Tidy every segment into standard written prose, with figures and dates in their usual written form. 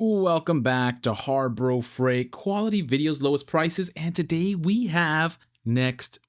Welcome back to HARBRO Freight, quality videos, lowest prices, and today we have this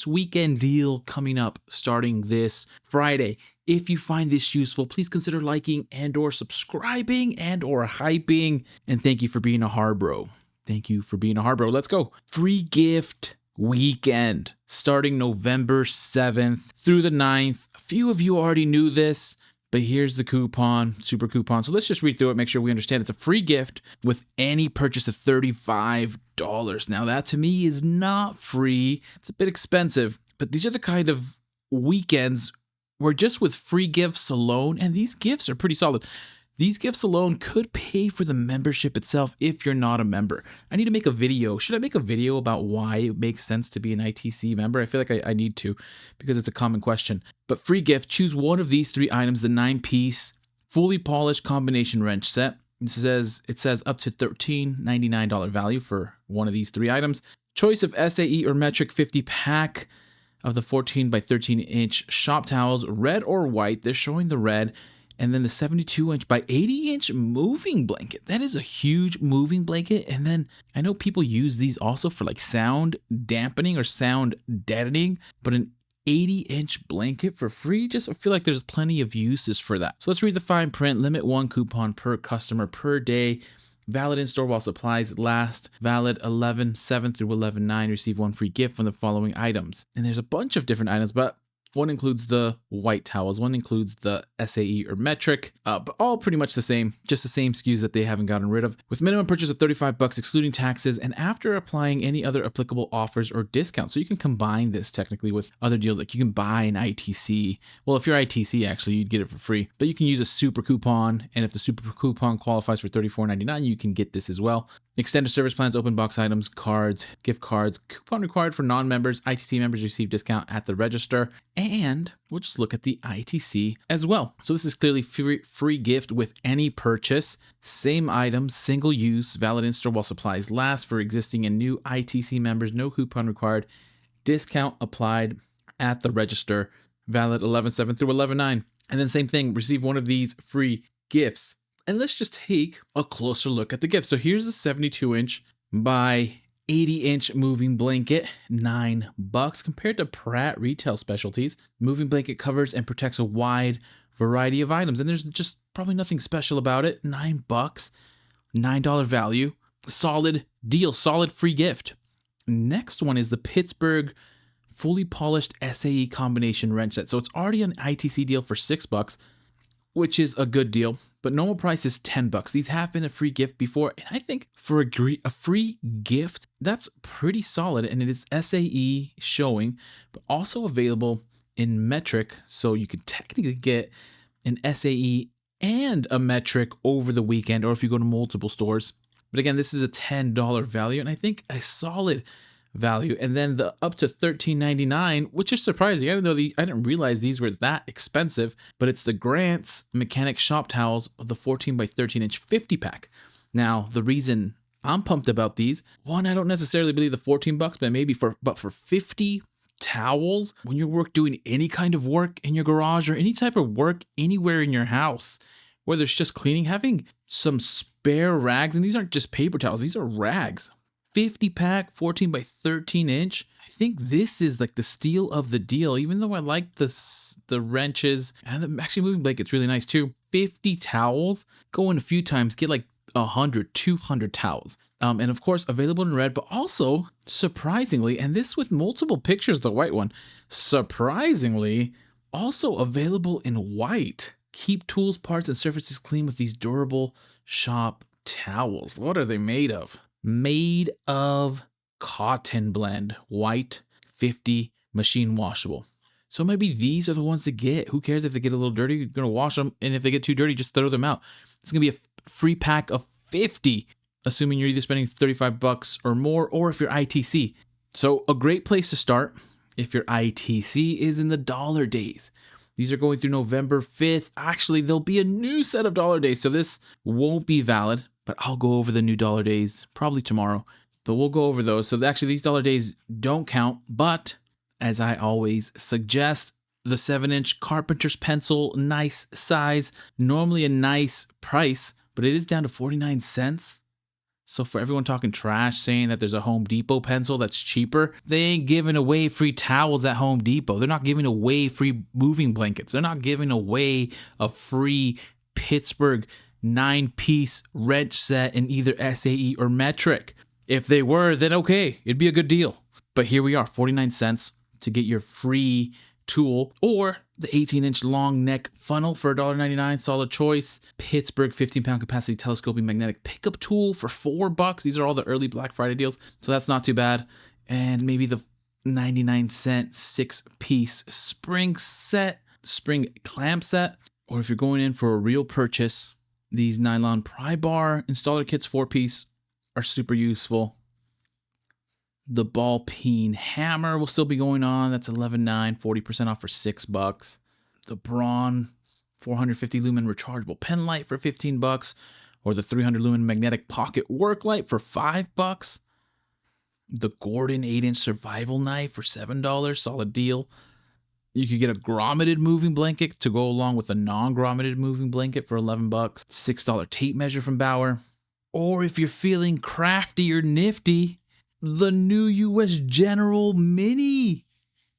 weekend deal coming up starting this Friday. If you find this useful, please consider liking and or subscribing and or hyping, and thank you for being a HARBRO. Thank you for being a HARBRO. Let's go. Free gift weekend starting November 7th through the 9th. A few of you already knew this, but here's the coupon, super coupon. So let's just read through it, make sure we understand. It's a free gift with any purchase of $35. Now that to me is not free. It's a bit expensive, but these are the kind of weekends where just with free gifts alone, and these gifts are pretty solid. These gifts alone could pay for the membership itself if you're not a member. I need to make a video. Should I make a video about why it makes sense to be an ITC member? I feel like I need to because it's a common question. But free gift, choose one of these three items, the 9-piece, fully polished combination wrench set. It says up to $13.99 value for one of these three items. Choice of SAE or metric 50 pack of the 14 by 13 inch shop towels, red or white. They're showing the red. And then the 72-inch by 80-inch moving blanket. That is a huge moving blanket. And then I know people use these also for like sound dampening or sound deadening, but an 80-inch blanket for free, just I feel like there's plenty of uses for that. So let's read the fine print. Limit 1 coupon per customer per day. Valid in store while supplies last. Valid 11/7 through 11/9. Receive 1 free gift from the following items. And there's a bunch of different items, but one includes the white towels, one includes the SAE or metric, but all pretty much the same, just the same SKUs that they haven't gotten rid of, with minimum purchase of $35 excluding taxes and after applying any other applicable offers or discounts. So you can combine this technically with other deals, like you can buy an ITC. Well, if you're ITC, actually, you'd get it for free, but you can use a super coupon, and if the super coupon qualifies for $34.99, you can get this as well. Extended service plans, open box items, cards, gift cards, coupon required for non-members. ITC members receive discount at the register. And we'll just look at the ITC as well. So this is clearly free gift with any purchase. Same items, single use, valid in store while supplies last for existing and new ITC members. No coupon required. Discount applied at the register. Valid 11/7 through 11/9. And then same thing, receive one of these free gifts. And let's just take a closer look at the gift. So here's the 72-inch by 80-inch moving blanket, $9 compared to Pratt retail specialties. Moving blanket covers and protects a wide variety of items, and there's just probably nothing special about it. $9, $9 value, solid deal, solid free gift. Next one is the Pittsburgh fully polished SAE combination wrench set. So it's already an ITC deal for $6, which is a good deal, but normal price is $10. These have been a free gift before, and I think for a free gift, that's pretty solid, and it is SAE showing, but also available in metric, so you could technically get an SAE and a metric over the weekend, or if you go to multiple stores. But again, this is a $10 value, and I think a solid value. And then the up to $13.99, which is surprising. I didn't realize these were that expensive, but it's the Grant's mechanic shop towels of the 14 by 13 inch 50 pack. Now, the reason I'm pumped about these, one, I don't necessarily believe the $14, but for 50 towels, when you're doing any kind of work in your garage or any type of work anywhere in your house, whether it's just cleaning, having some spare rags, and these aren't just paper towels, these are rags. 50 pack, 14 by 13 inch. I think this is like the steal of the deal, even though I like the wrenches and the actually moving blanket's really nice too. 50 towels, go in a few times, get like 100, 200 towels. And of course, available in red, but also surprisingly, and this with multiple pictures, the white one, surprisingly, also available in white. Keep tools, parts, and surfaces clean with these durable shop towels. What are they made of? Made of cotton blend, white, 50, machine washable. So maybe these are the ones to get. Who cares if they get a little dirty? You're going to wash them. And if they get too dirty, just throw them out. It's going to be a free pack of 50, assuming you're either spending $35 or more, or if you're ITC. So a great place to start if your ITC is in the dollar days. These are going through November 5th. Actually, there'll be a new set of dollar days, so this won't be valid. But I'll go over the new dollar days probably tomorrow. But we'll go over those. So actually, these dollar days don't count. But as I always suggest, The 7-inch carpenter's pencil, nice size, normally a nice price, but it is down to 49 cents. So for everyone talking trash saying that there's a Home Depot pencil that's cheaper, they ain't giving away free towels at Home Depot. They're not giving away free moving blankets. They're not giving away a free Pittsburgh 9-piece wrench set in either SAE or metric. If they were, then okay, it'd be a good deal. But here we are, 49 cents to get your free tool, or the 18-inch long neck funnel for $1.99, solid choice. Pittsburgh 15-pound capacity telescoping magnetic pickup tool for $4. These are all the early Black Friday deals, so that's not too bad. And maybe the 99-cent 6-piece spring clamp set, or if you're going in for a real purchase, these nylon pry bar installer kits 4-piece are super useful. The ball peen hammer will still be going on. That's $11.9, 40% off for $6. The Braun 450 lumen rechargeable pen light for $15, or the 300 lumen magnetic pocket work light for $5. The Gordon 8-inch survival knife for $7, solid deal. You could get a grommeted moving blanket to go along with a non-grommeted moving blanket for $11. $6 tape measure from Bauer. Or if you're feeling crafty or nifty, the new US General Mini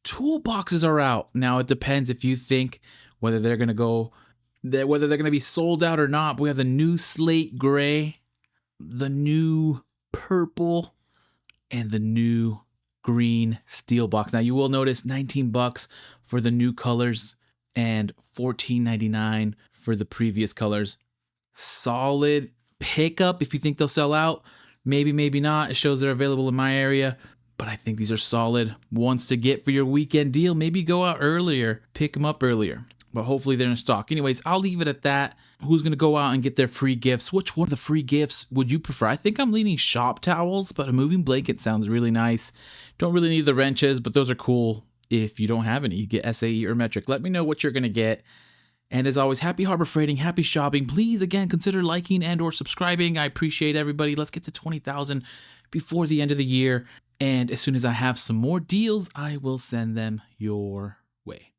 toolboxes are out. Now it depends if you think whether they're going to be sold out or not. But we have the new slate gray, the new purple, and the new green steel box. Now you will notice $19 for the new colors and $14.99 for the previous colors. Solid pickup if you think they'll sell out. Maybe, maybe not. It shows they're available in my area, but I think these are solid ones to get for your weekend deal. Maybe go out earlier, pick them up earlier, but hopefully they're in stock. Anyways, I'll leave it at that. Who's going to go out and get their free gifts? Which one of the free gifts would you prefer? I think I'm leaning shop towels, but a moving blanket sounds really nice. Don't really need the wrenches, but those are cool. If you don't have any, you get SAE or metric. Let me know what you're going to get. And as always, happy Harbor Freighting, happy shopping. Please, again, consider liking and or subscribing. I appreciate everybody. Let's get to 20,000 before the end of the year. And as soon as I have some more deals, I will send them your way.